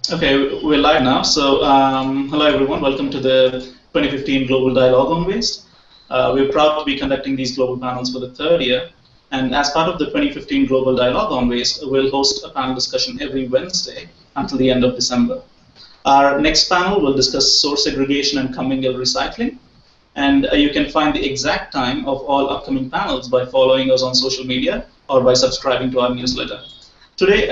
Okay, we're live now. So, hello everyone. Welcome to the 2015 Global Dialogue on Waste. We're proud to be conducting these global panels for the third year. And as part of the 2015 Global Dialogue on Waste, we'll host a panel discussion every Wednesday until the end of December. Our next panel will discuss source segregation and commingled recycling. And you can find the exact time of all upcoming panels by following us on social media or by subscribing to our newsletter. Today,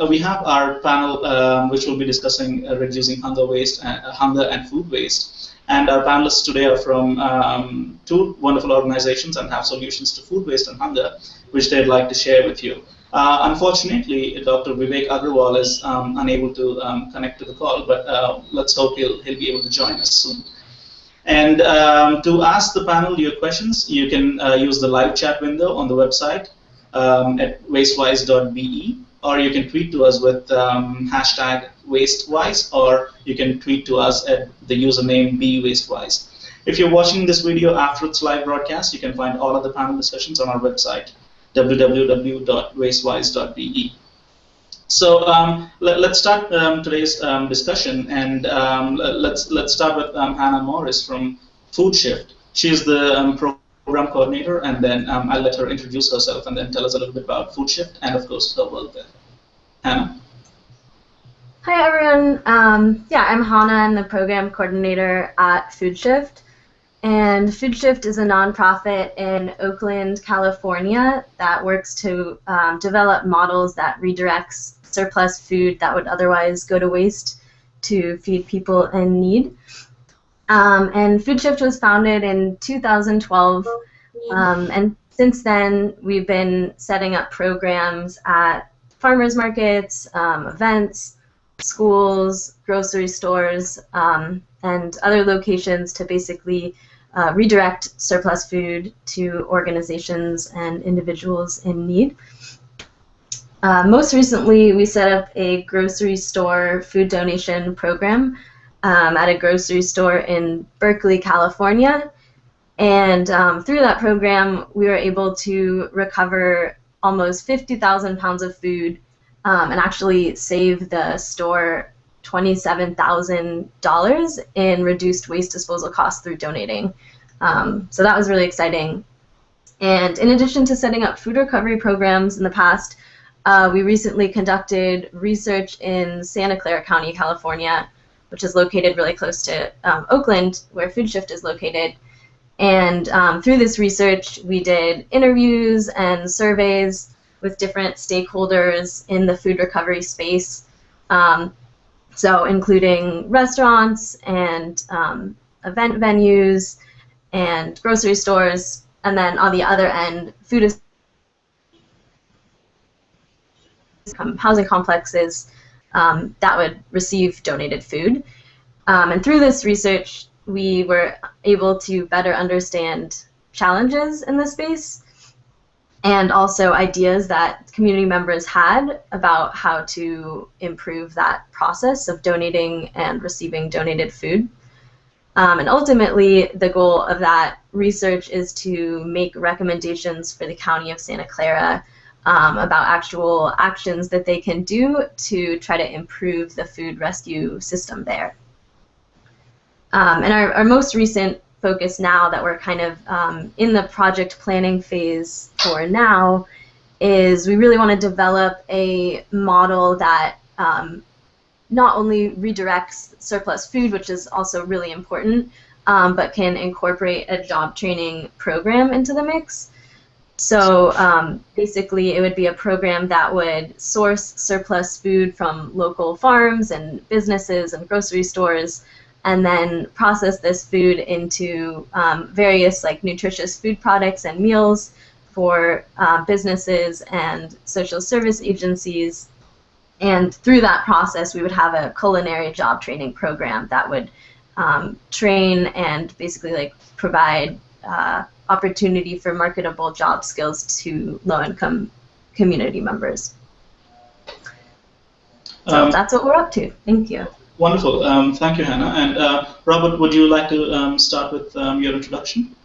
we have our panel, which will be discussing reducing hunger and food waste. And our panelists today are from two wonderful organizations and have solutions to food waste and hunger, which they'd like to share with you. Unfortunately, Dr. Vivek Agrawal is unable to connect to the call, but let's hope he'll be able to join us soon. And to ask the panel your questions, you can use the live chat window on the website at wastewise.be, or you can tweet to us with hashtag wastewise, or you can tweet to us at the username bewastewise. If you're watching this video after its live broadcast, you can find all of the panel discussions on our website, www.wastewise.be. So let's start today's discussion, and let's start with Hannah Morris from Food Shift. She's the program coordinator, and then I'll let her introduce herself and then tell us a little bit about Food Shift and, of course, her work there. Hannah. Hi, everyone. Yeah, I'm Hannah. I'm the program coordinator at Food Shift. And Food Shift is a nonprofit in Oakland, California that works to develop models that redirects surplus food that would otherwise go to waste to feed people in need. And Food Shift was founded in 2012, and since then we've been setting up programs at farmers markets, events, schools, grocery stores, and other locations to basically redirect surplus food to organizations and individuals in need. Most recently, we set up a grocery store food donation program at a grocery store in Berkeley, California. And through that program, we were able to recover almost 50,000 pounds of food and actually save the store $27,000 in reduced waste disposal costs through donating. So that was really exciting. And in addition to setting up food recovery programs in the past, we recently conducted research in Santa Clara County, California, which is located really close to Oakland, where Food Shift is located. And through this research, we did interviews and surveys with different stakeholders in the food recovery space, so including restaurants and event venues and grocery stores, and then on the other end, housing complexes that would receive donated food. And through this research, we were able to better understand challenges in the space and also ideas that community members had about how to improve that process of donating and receiving donated food. And ultimately, the goal of that research is to make recommendations for the County of Santa Clara about actual actions that they can do to try to improve the food rescue system there. And our most recent focus now that we're kind of in the project planning phase for now is we really want to develop a model that not only redirects surplus food, which is also really important, but can incorporate a job training program into the mix. So basically it would be a program that would source surplus food from local farms and businesses and grocery stores, and then process this food into various nutritious food products and meals for businesses and social service agencies. And through that process, we would have a culinary job training program that would train and basically provide opportunity for marketable job skills to low-income community members. So that's what we're up to. Thank you. Wonderful. Thank you, Hannah. And Robert, would you like to start with your introduction?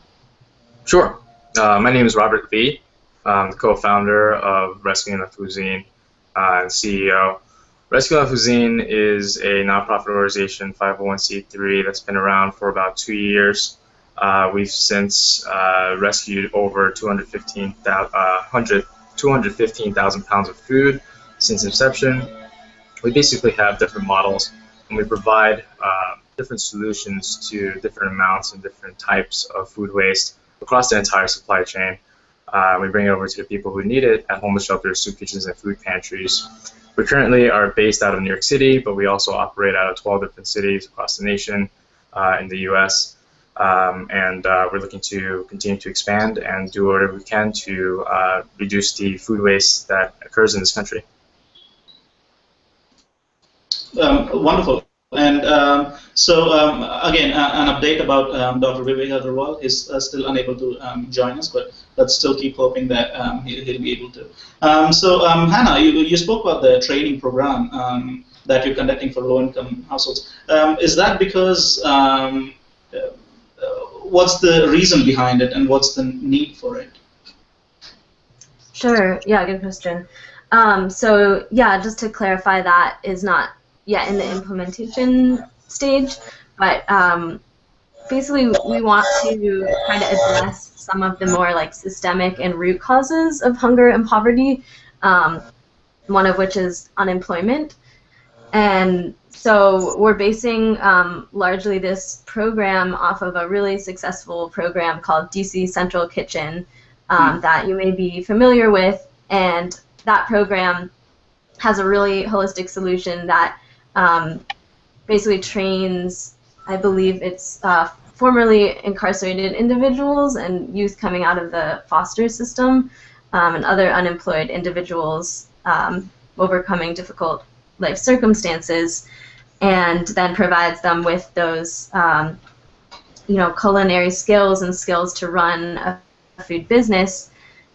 Sure. My name is Robert Lee. I'm the co-founder of Recipients and CEO. Rescue La Cuisine is a nonprofit organization, 501c3, that's been around for about 2 years. We've since rescued over 215,000 pounds of food since inception. We basically have different models, and we provide different solutions to different amounts and different types of food waste across the entire supply chain. We bring it over to the people who need it at homeless shelters, soup kitchens, and food pantries. We currently are based out of New York City, but we also operate out of 12 different cities across the nation in the U.S. We're looking to continue to expand and do whatever we can to reduce the food waste that occurs in this country. Wonderful. And again, an update about Dr. Vivek Agarwal. He's still unable to join us, but let's still keep hoping that he'll be able to. Hannah, you spoke about the training program that you're conducting for low-income households. Is that because, what's the reason behind it, and what's the need for it? Sure, yeah, good question. So yeah, just to clarify, that is not yet in the implementation stage, but basically we want to try to address some of the more like systemic and root causes of hunger and poverty, one of which is unemployment. And so we're basing largely this program off of a really successful program called DC Central Kitchen that you may be familiar with, and that program has a really holistic solution that basically trains, I believe it's formerly incarcerated individuals and youth coming out of the foster system and other unemployed individuals overcoming difficult life circumstances, and then provides them with those culinary skills and skills to run a food business.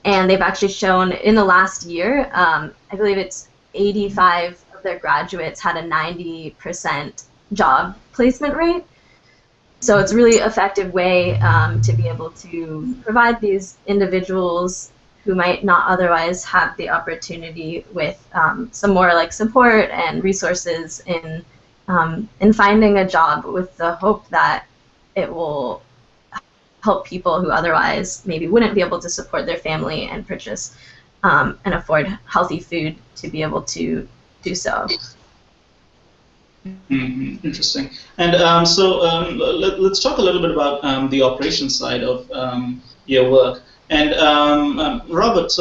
And they've actually shown in the last year, I believe it's 85 of their graduates had a 90% job placement rate. So it's a really effective way to be able to provide these individuals who might not otherwise have the opportunity with some more like support and resources in finding a job, with the hope that it will help people who otherwise maybe wouldn't be able to support their family and purchase and afford healthy food to be able to do so. Interesting. And let's talk a little bit about the operations side of your work. And Robert,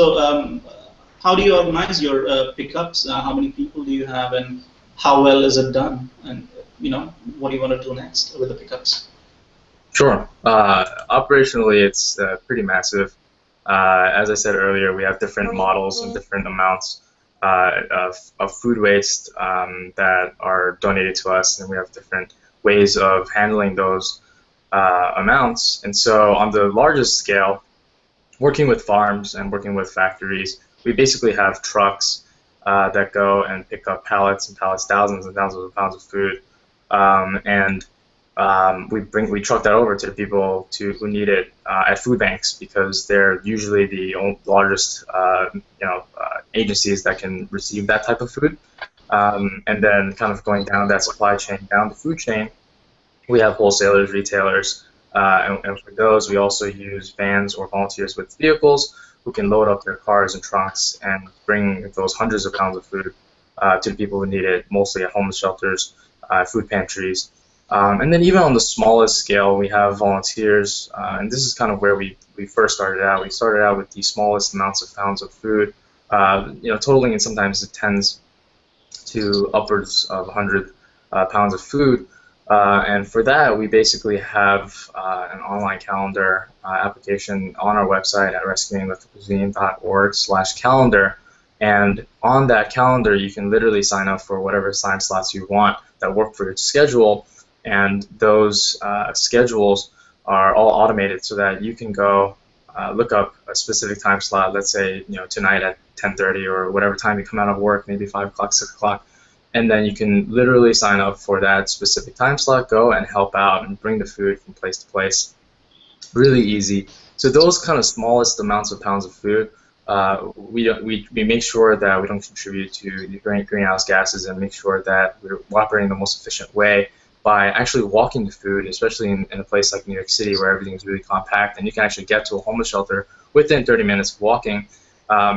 how do you organize your pickups? How many people do you have, and how well is it done? And what do you want to do next with the pickups? Sure. Operationally, it's pretty massive. As I said earlier, we have different models and different amounts of food waste that are donated to us, and we have different ways of handling those amounts. And so on the largest scale, working with farms and working with factories, we basically have trucks that go and pick up pallets and pallets, thousands and thousands of pounds of food, we truck that over to the people who need it at food banks, because they're usually the largest agencies that can receive that type of food. And then kind of going down that supply chain, down the food chain, we have wholesalers, retailers, and for those we also use vans or volunteers with vehicles who can load up their cars and trunks and bring those hundreds of pounds of food to the people who need it, mostly at homeless shelters, food pantries. And then even on the smallest scale, we have volunteers, and this is kind of where we first started out. We started out with the smallest amounts of pounds of food, totaling in sometimes the tens to upwards of 100 pounds of food. And for that, we basically have an online calendar application on our website at rescuinglacuisine.org/calendar. And on that calendar, you can literally sign up for whatever time slots you want that work for your schedule. And those schedules are all automated so that you can go look up a specific time slot, let's say tonight at 10:30 or whatever time you come out of work, maybe 5 o'clock, 6 o'clock, and then you can literally sign up for that specific time slot, go and help out and bring the food from place to place. Really easy. So those kind of smallest amounts of pounds of food we make sure that we don't contribute to the greenhouse gases, and make sure that we're operating the most efficient way by actually walking the food, especially in a place like New York City where everything is really compact and you can actually get to a homeless shelter within 30 minutes of walking.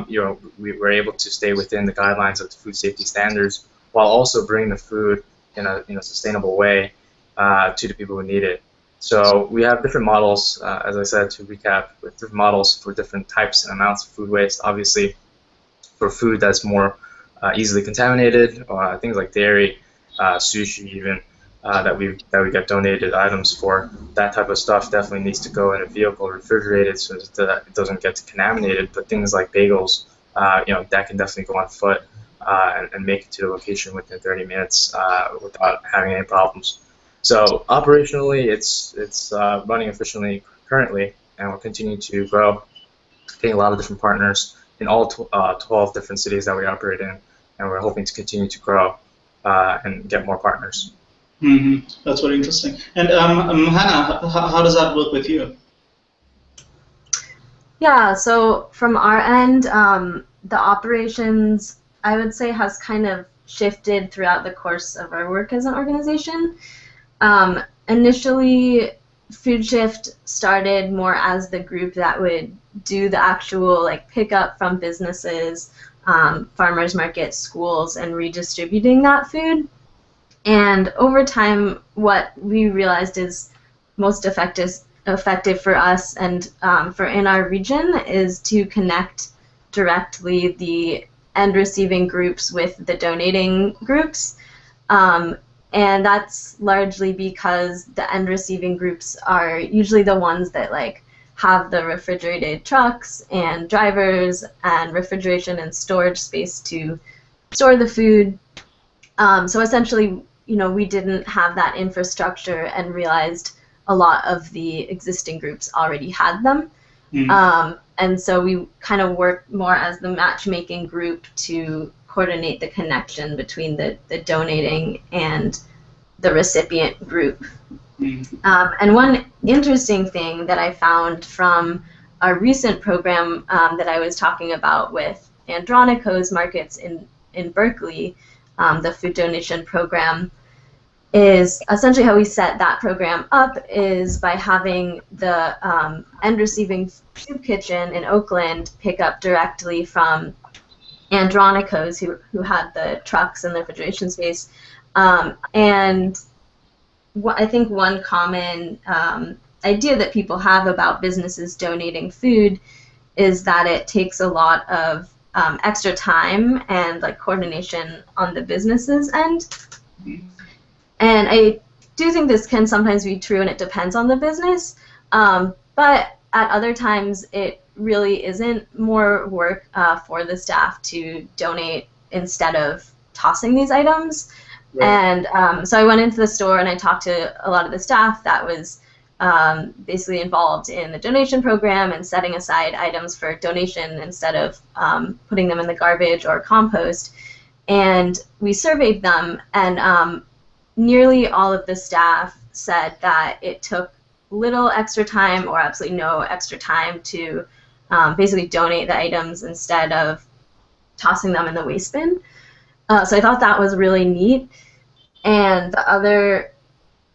We were able to stay within the guidelines of the food safety standards while also bringing the food in a sustainable way to the people who need it. So we have different models, as I said, to recap, with different models for different types and amounts of food waste. Obviously, for food that's more easily contaminated, things like dairy, sushi even, that we get donated items for, that type of stuff definitely needs to go in a vehicle refrigerated so that it doesn't get contaminated. But things like bagels, that can definitely go on foot and make it to the location within 30 minutes without having any problems. So operationally, it's running efficiently currently, and we're continuing to grow, getting a lot of different partners in all 12 different cities that we operate in, and we're hoping to continue to grow and get more partners. Mm-hmm. That's very interesting. And Hannah, how does that work with you? Yeah, so from our end, the operations, I would say, has kind of shifted throughout the course of our work as an organization. Initially, Food Shift started more as the group that would do the actual pickup from businesses, farmers markets, schools, and redistributing that food. And over time, what we realized is most effective for us and for in our region is to connect directly the end receiving groups with the donating groups. And that's largely because the end receiving groups are usually the ones that have the refrigerated trucks and drivers and refrigeration and storage space to store the food. So essentially, we didn't have that infrastructure and realized a lot of the existing groups already had them. And so we kind of worked more as the matchmaking group to coordinate the connection between the donating and the recipient group. And one interesting thing that I found from our recent program that I was talking about with Andronico's markets in Berkeley, the food donation program, is essentially how we set that program up is by having the end receiving soup kitchen in Oakland pick up directly from Andronico's, who had the trucks and the refrigeration space. And I think one common idea that people have about businesses donating food is that it takes a lot of extra time and coordination on the business's end. And I do think this can sometimes be true, and it depends on the business. But at other times, it really isn't more work for the staff to donate instead of tossing these items. Right. And so I went into the store and I talked to a lot of the staff that was basically involved in the donation program and setting aside items for donation instead of putting them in the garbage or compost. And we surveyed them, and nearly all of the staff said that it took little extra time or absolutely no extra time to basically donate the items instead of tossing them in the waste bin. So I thought that was really neat. And the other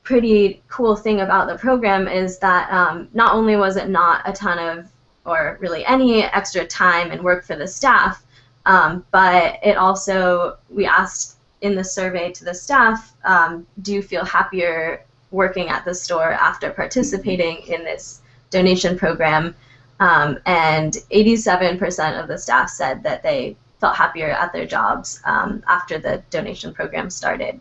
pretty cool thing about the program is that not only was it not a ton of, or really any extra time and work for the staff, but it also, we asked in the survey to the staff, do you feel happier working at the store after participating in this donation program? And 87% of the staff said that they felt happier at their jobs after the donation program started.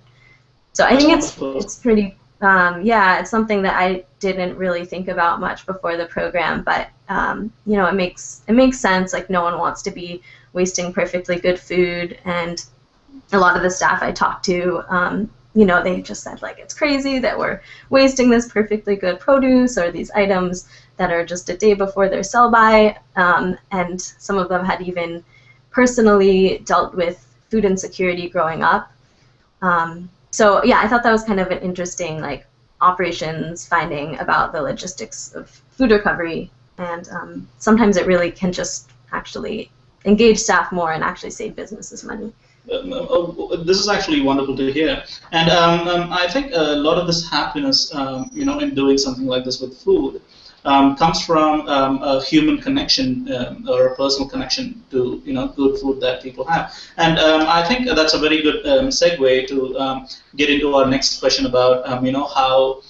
So I think it's pretty, it's something that I didn't really think about much before the program, but it makes sense. No one wants to be wasting perfectly good food, and a lot of the staff I talked to, they just said it's crazy that we're wasting this perfectly good produce or these items that are just a day before their sell-by, and some of them had even personally dealt with food insecurity growing up. So yeah, I thought that was kind of an interesting operations finding about the logistics of food recovery, and sometimes it really can just actually engage staff more and actually save businesses money. This is actually wonderful to hear, and I think a lot of this happiness, in doing something like this with food, comes from a human connection or a personal connection to good food that people have, and I think that's a very good segue to get into our next question about how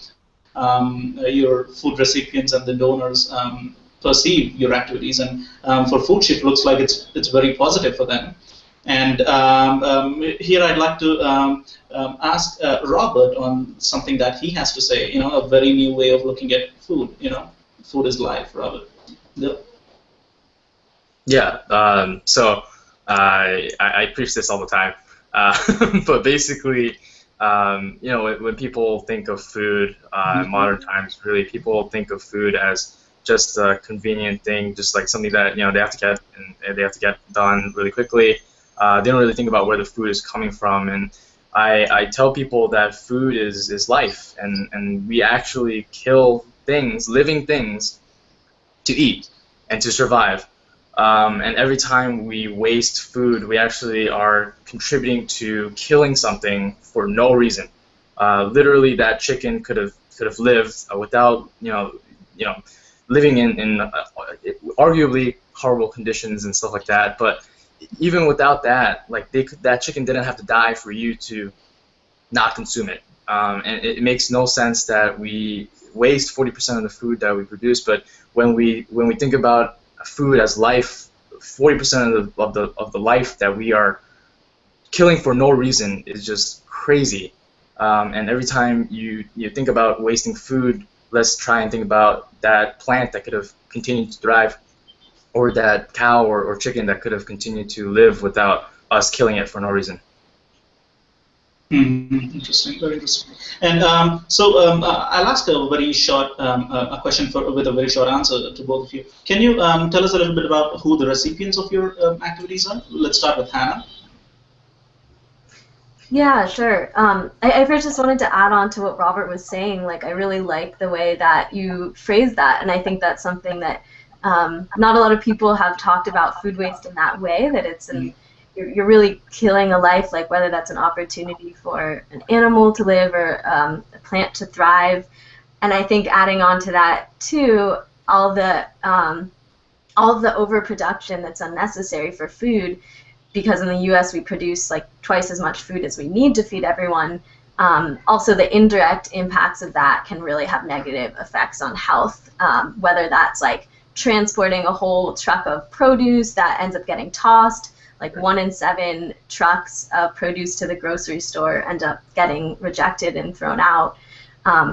your food recipients and the donors perceive your activities, and for Food Shift, looks like it's very positive for them. And here I'd like to ask Robert on something that he has to say. A very new way of looking at food. Food is life, Robert. Yeah. So I preach this all the time, but basically, when people think of food in modern times, really people think of food as just a convenient thing, just like something that they have to get done really quickly. They don't really think about where the food is coming from, and I tell people that food is life, and we actually kill things, living things, to eat and to survive. And every time we waste food, we actually are contributing to killing something for no reason. Literally, that chicken could have lived without living in arguably horrible conditions and stuff like that, but even without that, like that chicken didn't have to die for you to not consume it. And it makes no sense that we waste 40% of the food that we produce. But when we think about food as life, 40% of the life that we are killing for no reason is just crazy. And every time you think about wasting food, let's try and think about that plant that could have continued to thrive, or that cow or chicken that could have continued to live without us killing it for no reason. Interesting, very interesting. And I'll ask a very short a question with a very short answer to both of you. Can you tell us a little bit about who the recipients of your activities are? Let's start with Hannah. Yeah, sure. I first just wanted to add on to what Robert was saying. Like, I really like the way that you phrased that, and I think that's something that not a lot of people have talked about food waste in that way, that it's you're really killing a life, like whether that's an opportunity for an animal to live or a plant to thrive. And I think adding on to that too, all the overproduction that's unnecessary for food, because in the U.S. we produce like twice as much food as we need to feed everyone. Also, the indirect impacts of that can really have negative effects on health, whether that's like transporting a whole truck of produce that ends up getting tossed. Like 1 in 7 trucks of produce to the grocery store end up getting rejected and thrown out.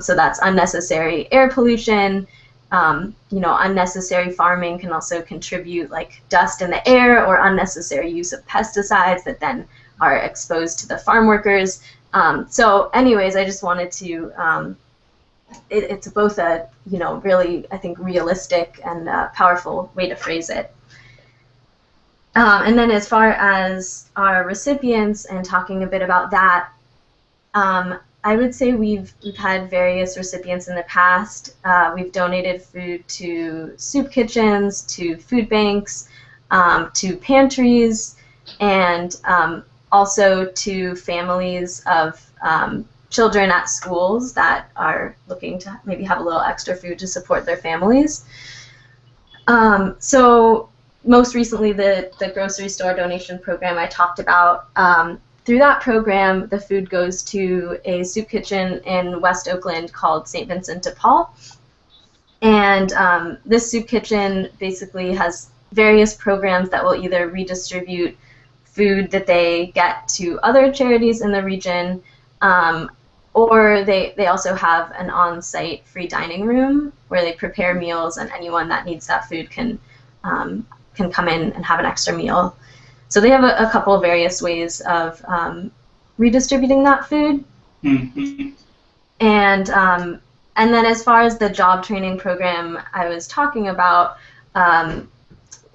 So that's unnecessary air pollution. Unnecessary farming can also contribute, like dust in the air or unnecessary use of pesticides that then are exposed to the farm workers. So anyways, I just wanted to, it's both a, really, I think, realistic and powerful way to phrase it. And then as far as our recipients and talking a bit about that, I would say we've had various recipients in the past. We've donated food to soup kitchens, to food banks, to pantries, and also to families of children at schools that are looking to maybe have a little extra food to support their families. So most recently, the grocery store donation program I talked about. Through that program, the food goes to a soup kitchen in West Oakland called St. Vincent de Paul. And this soup kitchen basically has various programs that will either redistribute food that they get to other charities in the region, or they also have an on-site free dining room where they prepare meals, and anyone that needs that food can come in and have an extra meal. So they have a couple of various ways of redistributing that food. Mm-hmm. And then as far as the job training program I was talking about,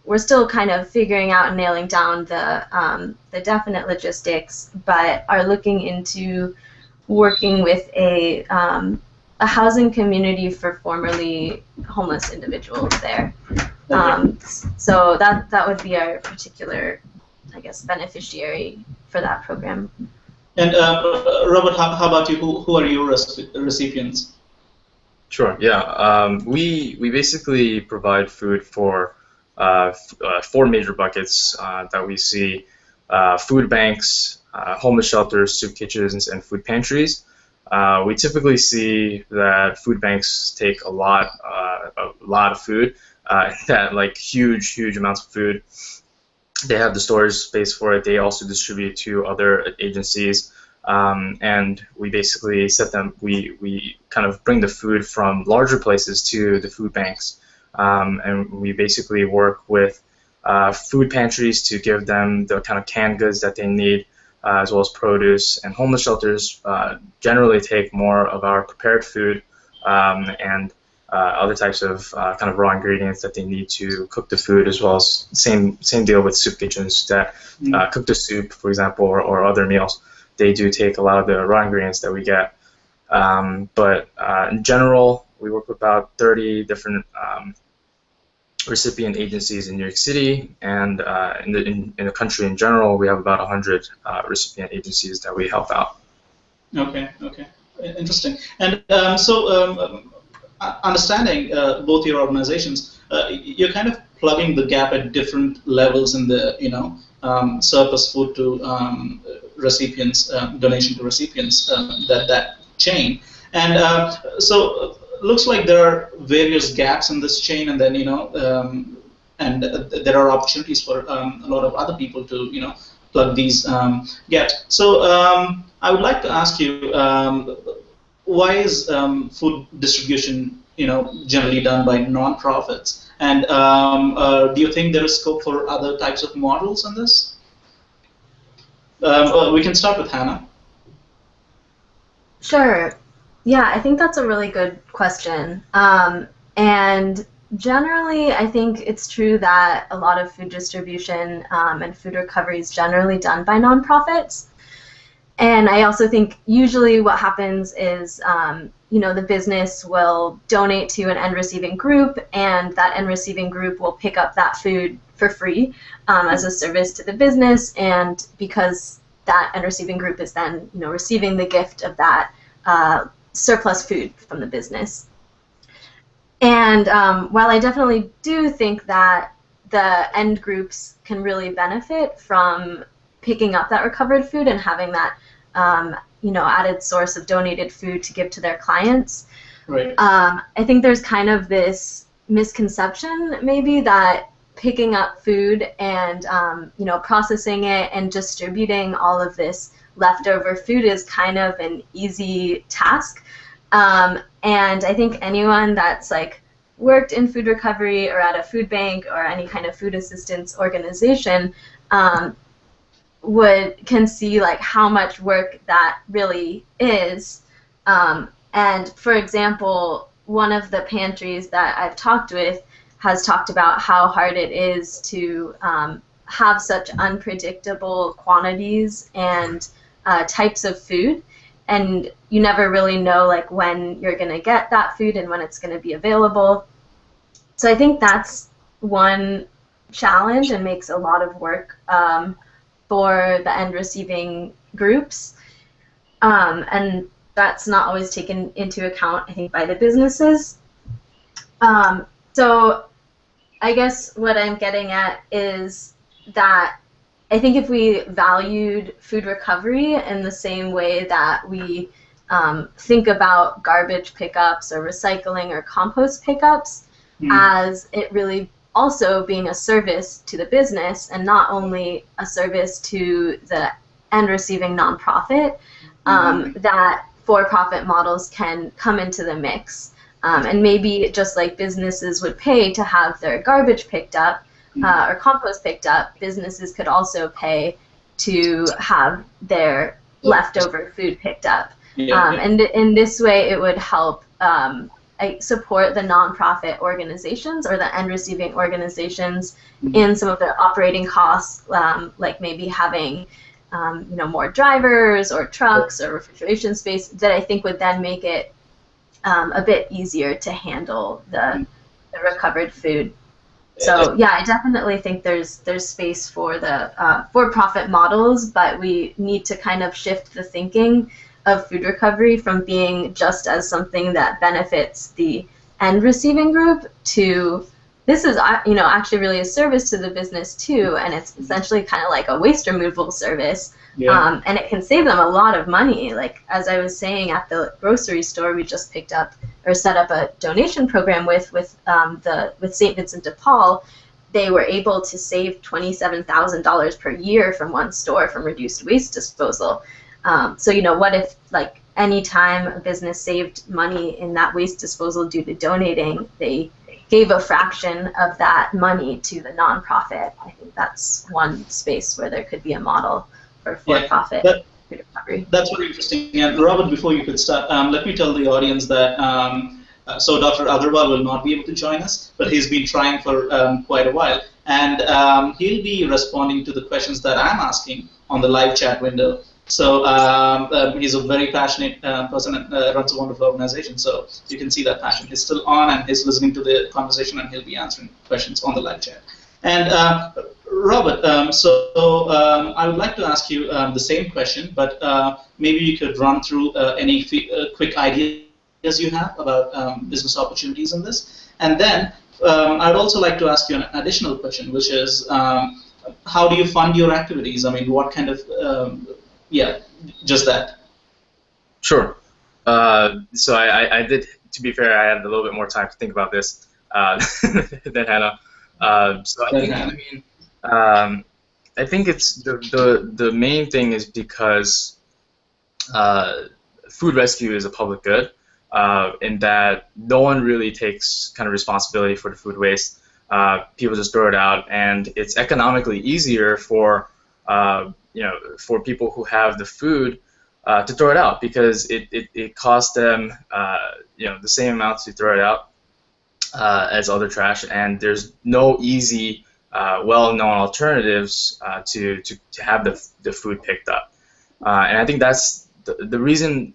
we're still kind of figuring out and nailing down the definite logistics, but are looking into working with a housing community for formerly homeless individuals there. Okay. So that would be our particular, I guess, beneficiary for that program. And Robert, how about you? Who are your recipients? Sure. Yeah. We basically provide food for four major buckets that we see: food banks, homeless shelters, soup kitchens, and food pantries. We typically see that food banks take a lot of food, that like huge amounts of food. They have the storage space for it. They also distribute to other agencies, and we basically set them. We kind of bring the food from larger places to the food banks, and we basically work with food pantries to give them the kind of canned goods that they need, as well as produce. And homeless shelters generally take more of our prepared food, and other types of kind of raw ingredients that they need to cook the food, as well as same deal with soup kitchens that cook the soup, for example, or other meals. They do take a lot of the raw ingredients that we get. But in general, we work with about 30 different recipient agencies in New York City, and in the country in general, we have about 100 recipient agencies that we help out. Okay, interesting. And understanding both your organizations, you're kind of plugging the gap at different levels in the surplus food to recipients, donation to recipients, that chain. And so looks like there are various gaps in this chain, and then and there are opportunities for a lot of other people to plug these gaps. So I would like to ask you, why is food distribution generally done by nonprofits? And do you think there is scope for other types of models in this? We can start with Hannah. Sure. Yeah, I think that's a really good question. And generally, I think it's true that a lot of food distribution and food recovery is generally done by nonprofits. And I also think usually what happens is, the business will donate to an end receiving group, and that end receiving group will pick up that food for free as a service to the business. And because that end receiving group is then, receiving the gift of that surplus food from the business. And while I definitely do think that the end groups can really benefit from picking up that recovered food and having that added source of donated food to give to their clients, right. I think there's kind of this misconception maybe that picking up food and processing it and distributing all of this leftover food is kind of an easy task. And I think anyone that's worked in food recovery or at a food bank or any kind of food assistance organization can see how much work that really is. And for example, one of the pantries that I've talked with has talked about how hard it is to have such unpredictable quantities and types of food, and you never really know when you're going to get that food and when it's going to be available. So I think that's one challenge and makes a lot of work for the end receiving groups, and that's not always taken into account, I think, by the businesses. So I guess what I'm getting at is that I think if we valued food recovery in the same way that we think about garbage pickups or recycling or compost pickups, as it really also being a service to the business and not only a service to the end receiving nonprofit, that for-profit models can come into the mix. And maybe just like businesses would pay to have their garbage picked up or compost picked up, businesses could also pay to have their leftover food picked up. And in this way, it would help support the nonprofit organizations or the end receiving organizations in some of their operating costs, like maybe having more drivers or trucks or refrigeration space, that I think would then make it a bit easier to handle the recovered food. So yeah, I definitely think there's space for the for-profit models, but we need to kind of shift the thinking of food recovery from being just as something that benefits the end receiving group to this is actually really a service to the business too, and it's essentially kind of like a waste removal service. Yeah. And it can save them a lot of money. Like as I was saying, at the grocery store, we just picked up or set up a donation program with St. Vincent de Paul. They were able to save $27,000 per year from one store from reduced waste disposal. So what if like any time a business saved money in that waste disposal due to donating, they gave a fraction of that money to the nonprofit? I think that's one space where there could be a model for-profit food recovery. That's very interesting. And Robert, before you could start, let me tell the audience that so Dr. Agarwal will not be able to join us, but he's been trying for quite a while, and he'll be responding to the questions that I'm asking on the live chat window. So he's a very passionate person and runs a wonderful organization. So you can see that passion. He's still on and he's listening to the conversation, and he'll be answering questions on the live chat. And Robert, I would like to ask you the same question, but maybe you could run through any quick ideas you have about business opportunities in this. And then I'd also like to ask you an additional question, which is how do you fund your activities? I mean, what kind of, just that. Sure. So I did, to be fair, I had a little bit more time to think about this than Hannah. So I think it's the main thing is because food rescue is a public good, in that no one really takes kind of responsibility for the food waste. People just throw it out, and it's economically easier for for people who have the food to throw it out, because it costs them the same amount to throw it out as other trash, and there's no easy well-known alternatives to have the food picked up. And I think that's the reason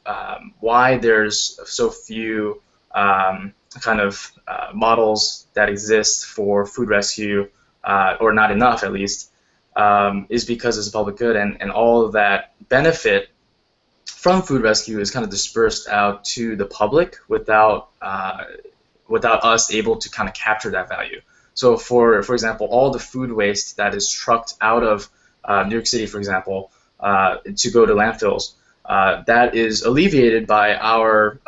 why there's so few models that exist for food rescue, or not enough at least, is because it's a public good, and all of that benefit from food rescue is kind of dispersed out to the public without us able to kind of capture that value. So for example, all the food waste that is trucked out of New York City, for example, to go to landfills, that is alleviated by our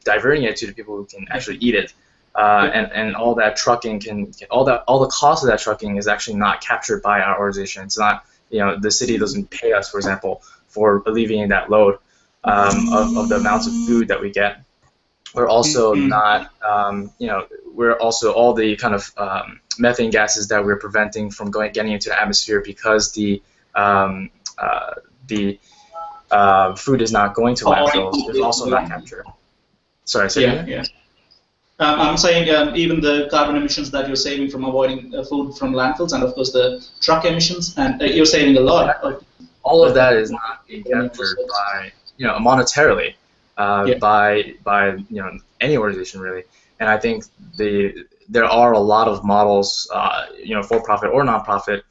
diverting it to the people who can actually eat it. And all that trucking all the cost of that trucking is actually not captured by our organization. It's not, the city doesn't pay us, for example, for alleviating that load of the amounts of food that we get. We're also not, we're also all the kind of methane gases that we're preventing from getting into the atmosphere, because the food is not going to landfills, is also not captured. Sorry, say that again? I'm saying even the carbon emissions that you're saving from avoiding food from landfills, and of course the truck emissions, and you're saving a lot. All of that is not being captured by, monetarily, by any organization really. And I think there are a lot of models, for profit or non-profit,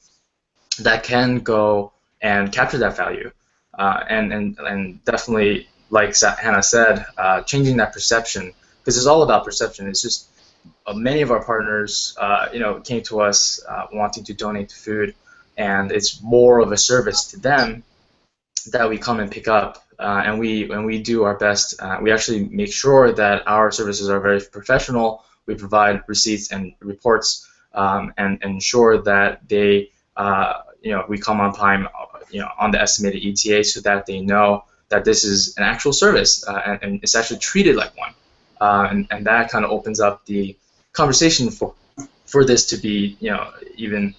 that can go and capture that value, and definitely, like Hannah said, changing that perception. Because it's all about perception. It's just many of our partners, came to us wanting to donate to food, and it's more of a service to them that we come and pick up, and we do our best. We actually make sure that our services are very professional. We provide receipts and reports, and ensure that they, we come on time, on the estimated ETA, so that they know that this is an actual service, and it's actually treated like one. And that kind of opens up the conversation for this to be, even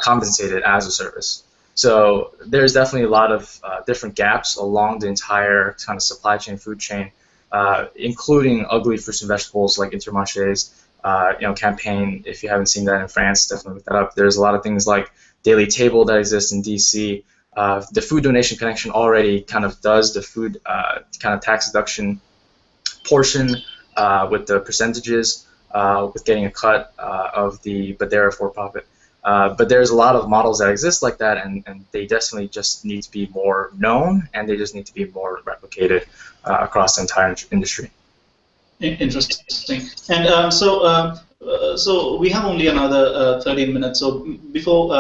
compensated as a service. So there's definitely a lot of different gaps along the entire kind of supply chain, food chain, including ugly fruits and vegetables like Intermarché's, campaign. If you haven't seen that in France, definitely look that up. There's a lot of things like Daily Table that exists in DC. The Food Donation Connection already kind of does the food kind of tax deduction portion with the percentages, with getting a cut of the, but they're a for-profit. But there's a lot of models that exist like that, and they definitely just need to be more known, and they just need to be more replicated across the entire industry. Interesting. And so we have only another 13 minutes. So before,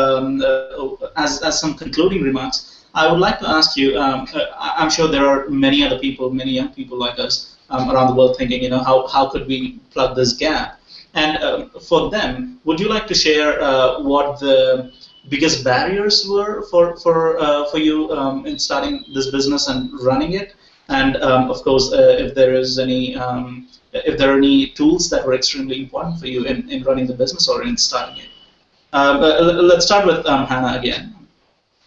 as some concluding remarks, I would like to ask you. I'm sure there are many other people, many young people like us around the world, thinking, how could we plug this gap? And for them, would you like to share what the biggest barriers were for you in starting this business and running it? And of course, if there are any tools that were extremely important for you in running the business or in starting it. Let's start with Hannah again.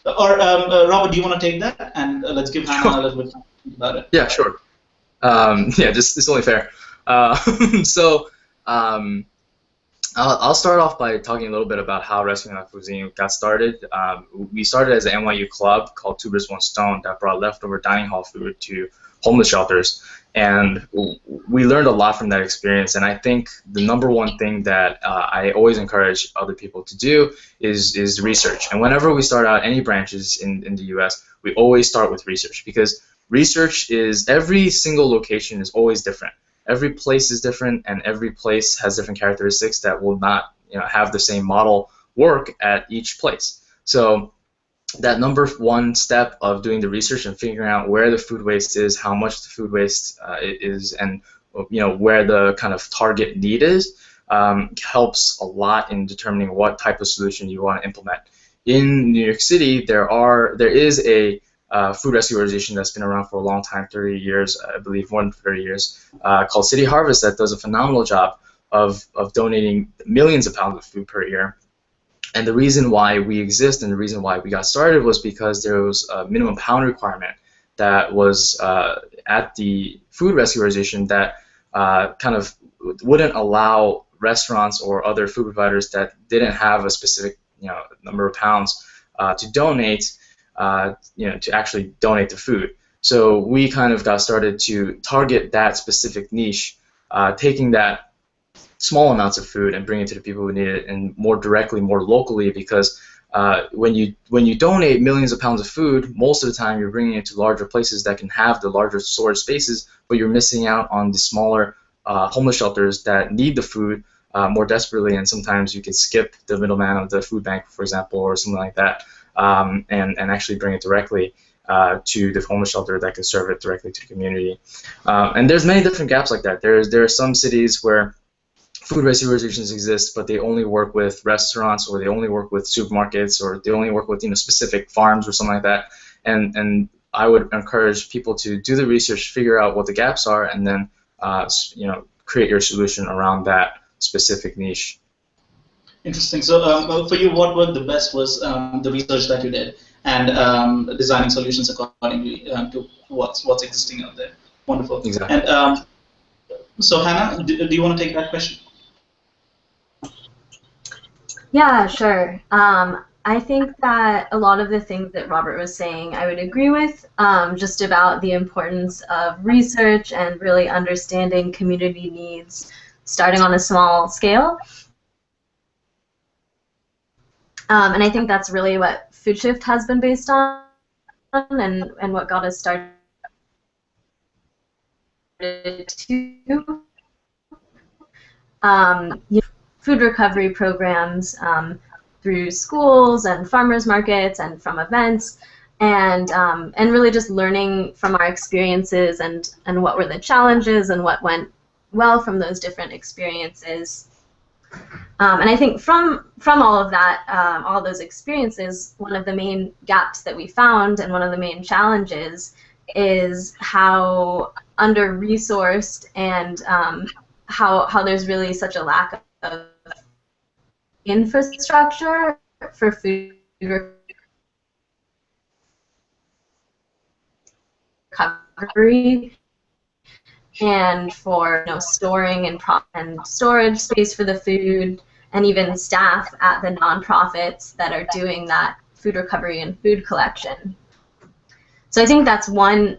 Or Robert, do you want to take that? And let's give Hannah a little bit about it. Yeah, sure. Yeah, it's only fair. I'll start off by talking a little bit about how Rescuing La Cuisine got started. We started as an NYU club called Two Birds, One Stone that brought leftover dining hall food to homeless shelters. And we learned a lot from that experience. And I think the number one thing that I always encourage other people to do is research. And whenever we start out any branches in the US, we always start with research, because research is, every single location is always different. Every place is different, and every place has different characteristics that will not have the same model work at each place. So that number one step of doing the research and figuring out where the food waste is, how much the food waste is, and where the kind of target need is, helps a lot in determining what type of solution you want to implement. In New York City, there is a food rescue organization that's been around for a long time, 30 years, I believe, more than 30 years, called City Harvest, that does a phenomenal job of donating millions of pounds of food per year. And the reason why we exist and the reason why we got started was because there was a minimum pound requirement that was at the food rescue organization that kind of wouldn't allow restaurants or other food providers that didn't have a specific number of pounds to donate, to actually donate the food. So we kind of got started to target that specific niche, taking that small amounts of food and bringing it to the people who need it, and more directly, more locally, because when you donate millions of pounds of food, most of the time you're bringing it to larger places that can have the larger storage spaces, but you're missing out on the smaller homeless shelters that need the food more desperately, and sometimes you can skip the middleman of the food bank, for example, or something like that, and actually bring it directly to the homeless shelter that can serve it directly to the community. And there's many different gaps like that. There are some cities where food rescue organizations exist, but they only work with restaurants, or they only work with supermarkets, or they only work with specific farms or something like that. And I would encourage people to do the research, figure out what the gaps are, and then create your solution around that specific niche. Interesting. So for you, what worked the best was the research that you did, and designing solutions accordingly to what's existing out there. Wonderful. Exactly. And so Hannah, do you want to take that question? Yeah, sure. I think that a lot of the things that Robert was saying I would agree with, just about the importance of research and really understanding community needs, starting on a small scale. And I think that's really what Food Shift has been based on, and what got us started too. Food recovery programs through schools and farmers markets and from events, and really just learning from our experiences and what were the challenges and what went well from those different experiences. And I think from all of that, all those experiences, one of the main gaps that we found and one of the main challenges is how under-resourced and how there's really such a lack of infrastructure for food recovery and for storing and storage space for the food, and even staff at the nonprofits that are doing that food recovery and food collection. So I think that's one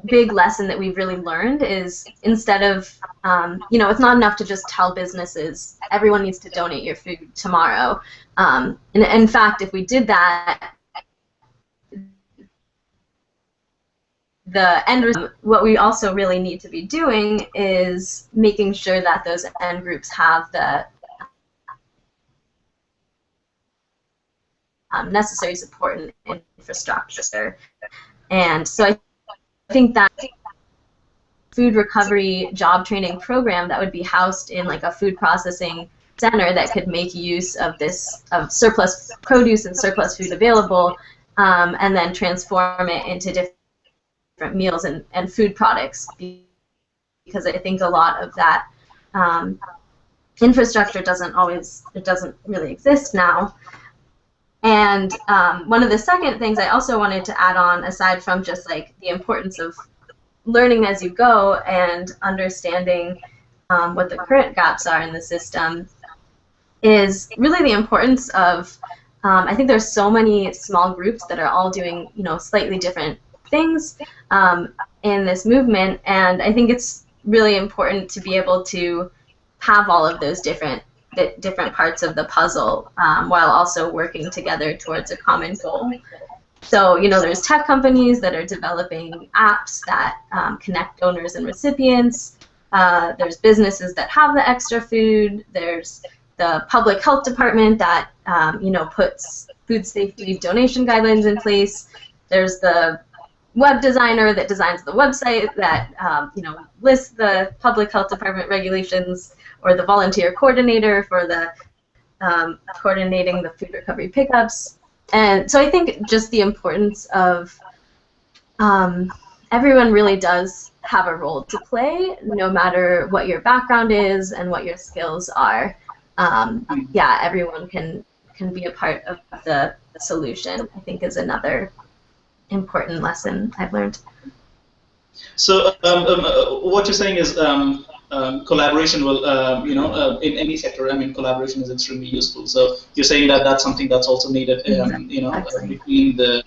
big lesson that we've really learned is instead of, it's not enough to just tell businesses everyone needs to donate your food tomorrow. And in fact, if we did that, the end result, what we also really need to be doing is making sure that those end groups have the necessary support and infrastructure. And so I think that food recovery job training program that would be housed in like a food processing center that could make use of this surplus produce and surplus food available, and then transform it into different meals and food products, because I think a lot of that infrastructure doesn't really exist now. And one of the second things I also wanted to add on, aside from just like the importance of learning as you go and understanding what the current gaps are in the system, is really the importance of, I think there's so many small groups that are all doing, slightly different things in this movement, and I think it's really important to be able to have all of those different parts of the puzzle while also working together towards a common goal. So, there's tech companies that are developing apps that connect donors and recipients. There's businesses that have the extra food. There's the public health department that, puts food safety donation guidelines in place. There's the web designer that designs the website that, lists the public health department regulations, or the volunteer coordinator for the coordinating the food recovery pickups. And so I think just the importance of everyone really does have a role to play, no matter what your background is and what your skills are. Yeah, everyone can be a part of the solution, I think, is another important lesson I've learned. So what you're saying is collaboration will, in any sector, collaboration is extremely useful. So you're saying that that's something that's also needed, between the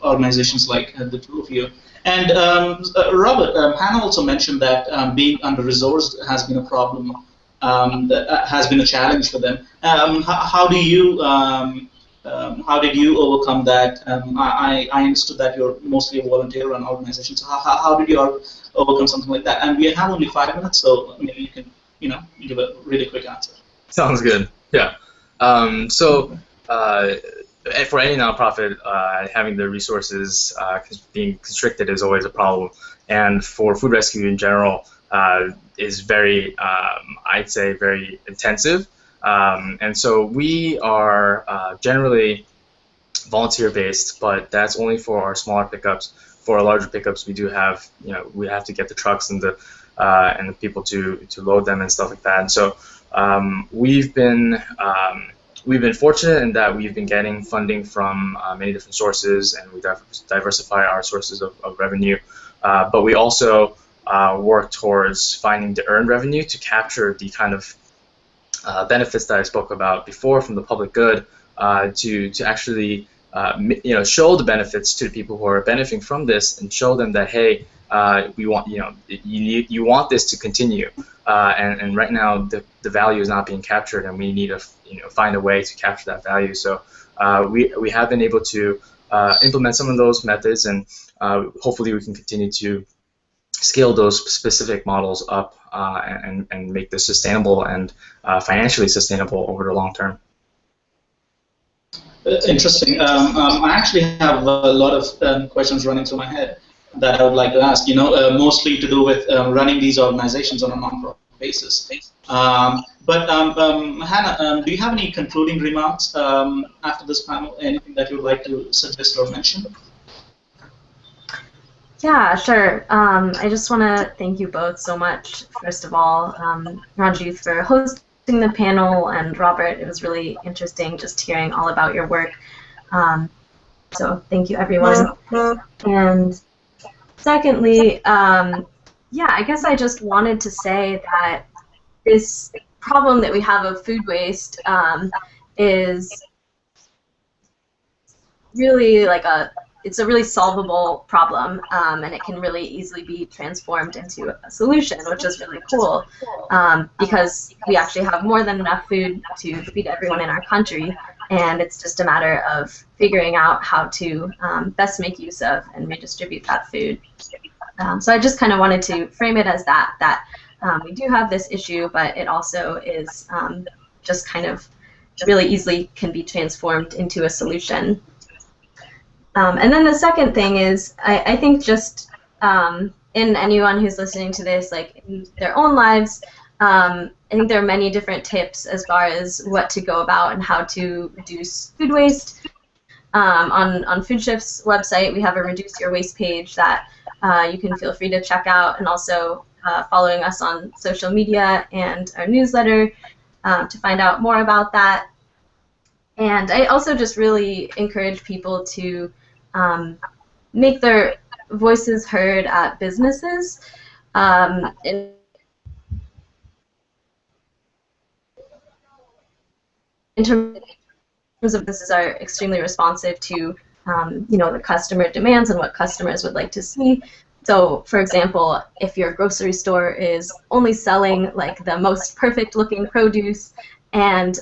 organizations like the two of you. And Robert, Hannah also mentioned that being under-resourced has been a problem, has been a challenge for them. How did you overcome that? I understood that you're mostly a volunteer-run organization. So how did you overcome something like that? And we have only 5 minutes, so maybe you can, give a really quick answer. Sounds good. Yeah. For any nonprofit, having the resources being constricted is always a problem. And for food rescue in general, is very, I'd say, very intensive. And so we are generally volunteer-based, but that's only for our smaller pickups. For our larger pickups, we do have, we have to get the trucks and the people to load them and stuff like that. And so we've been fortunate in that we've been getting funding from many different sources, and we diversify our sources of revenue. But we also work towards finding the earned revenue to capture the kind of benefits that I spoke about before from the public good, to actually show the benefits to the people who are benefiting from this, and show them that, hey, we want, you want this to continue, and right now the value is not being captured, and we need to find a way to capture that value. So we have been able to implement some of those methods, and hopefully we can continue to scale those specific models up and make this sustainable and financially sustainable over the long term. Interesting. I actually have a lot of questions running through my head that I would like to ask, mostly to do with running these organizations on a non-profit basis. But Hannah, do you have any concluding remarks after this panel? Anything that you would like to suggest or mention? Yeah, sure. I just want to thank you both so much. First of all, Ranjith for hosting the panel, and Robert, it was really interesting just hearing all about your work. So thank you, everyone. And secondly, yeah, I guess I just wanted to say that this problem that we have of food waste is really like a it's a really solvable problem, and it can really easily be transformed into a solution, which is really cool, because we actually have more than enough food to feed everyone in our country, and it's just a matter of figuring out how to best make use of and redistribute that food. So I just kind of wanted to frame it as that we do have this issue, but it also is just kind of really easily can be transformed into a solution. And then the second thing is, I think just in anyone who's listening to this, like in their own lives, I think there are many different tips as far as what to go about and how to reduce food waste. On Food Shift's website, we have a Reduce Your Waste page that you can feel free to check out, and also following us on social media and our newsletter to find out more about that. And I also just really encourage people to make their voices heard at businesses. In terms of businesses are extremely responsive to the customer demands and what customers would like to see. So, for example, if your grocery store is only selling like the most perfect looking produce and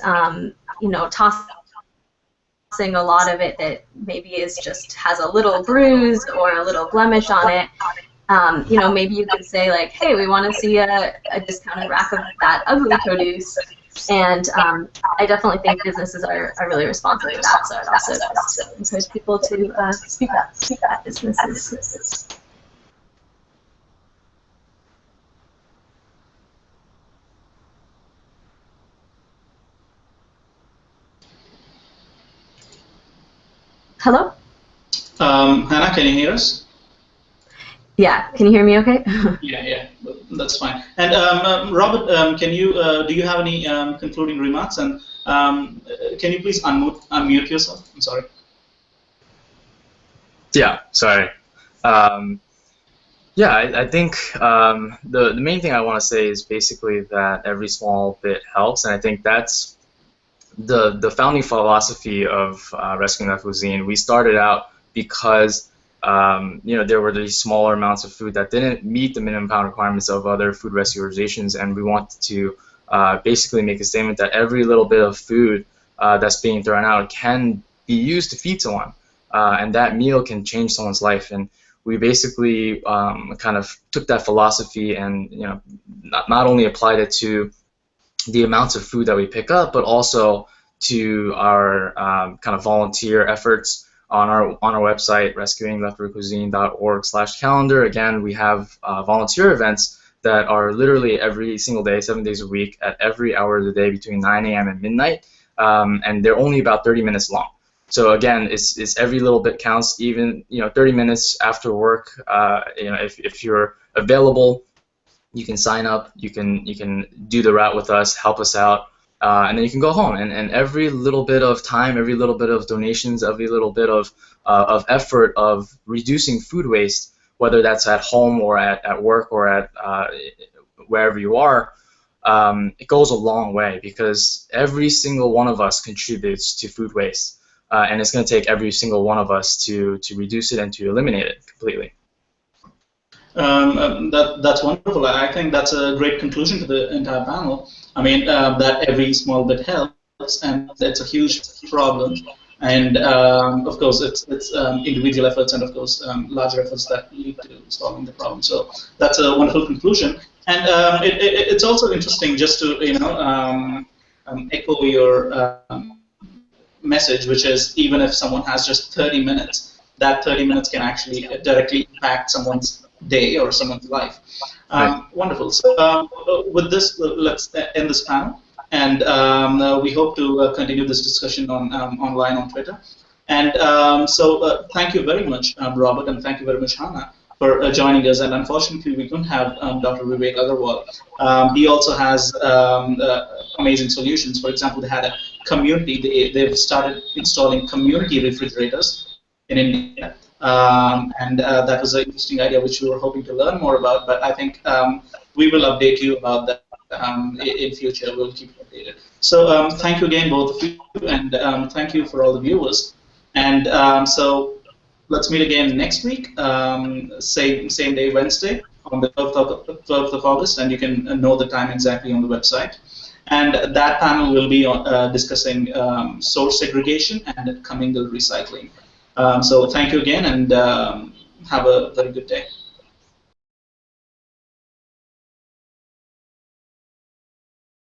tossing a lot of it that maybe has a little bruise or a little blemish on it, maybe you could say like, hey, we want to see a discounted rack of that ugly produce. And I definitely think businesses are really responsive to that. So I'd also just encourage people to speak up at businesses. Hello? Hannah, can you hear us? Yeah, can you hear me okay? Yeah, that's fine. And Robert, do you have any concluding remarks? And can you please unmute yourself? I'm sorry. Yeah, sorry. I think the main thing I want to say is basically that every small bit helps, and I think that's the founding philosophy of Rescuing Life Cuisine. We started out because there were these smaller amounts of food that didn't meet the minimum pound requirements of other food rescue organizations, and we wanted to basically make a statement that every little bit of food that's being thrown out can be used to feed someone, and that meal can change someone's life. And we basically kind of took that philosophy and not only applied it to the amounts of food that we pick up, but also to our kind of volunteer efforts on our website, rescuingleftovercuisine.org/calendar. Again, we have volunteer events that are literally every single day, 7 days a week, at every hour of the day between 9 a.m. and midnight, and they're only about 30 minutes long. So again, it's every little bit counts. Even 30 minutes after work, if you're available, you can sign up. You can do the route with us, help us out. And then you can go home, and every little bit of time, every little bit of donations, every little bit of effort of reducing food waste, whether that's at home or at work or at wherever you are, it goes a long way, because every single one of us contributes to food waste, and it's going to take every single one of us to reduce it and to eliminate it completely. That's wonderful. I think that's a great conclusion to the entire panel. I mean, that every small bit helps, and it's a huge problem. And of course, it's individual efforts and of course larger efforts that lead to solving the problem. So that's a wonderful conclusion. And it's also interesting just to echo your message, which is even if someone has just 30 minutes, that 30 minutes can actually directly impact someone's day or someone's life. Wonderful. So with this, let's end this panel, and we hope to continue this discussion online on Twitter. And so thank you very much, Robert, and thank you very much, Hannah, for joining us. And unfortunately, we couldn't have Dr. Vivek Agarwal. He also has amazing solutions. For example, they had a community. They've started installing community refrigerators in India. And that was an interesting idea which we were hoping to learn more about, but I think we will update you about that in future. We'll keep you updated. So thank you again, both of you, and thank you for all the viewers. And so let's meet again next week, same day, Wednesday, on the 12th of August, and you can know the time exactly on the website. And that panel will be discussing source segregation and commingled recycling. So thank you again, and have a very good day.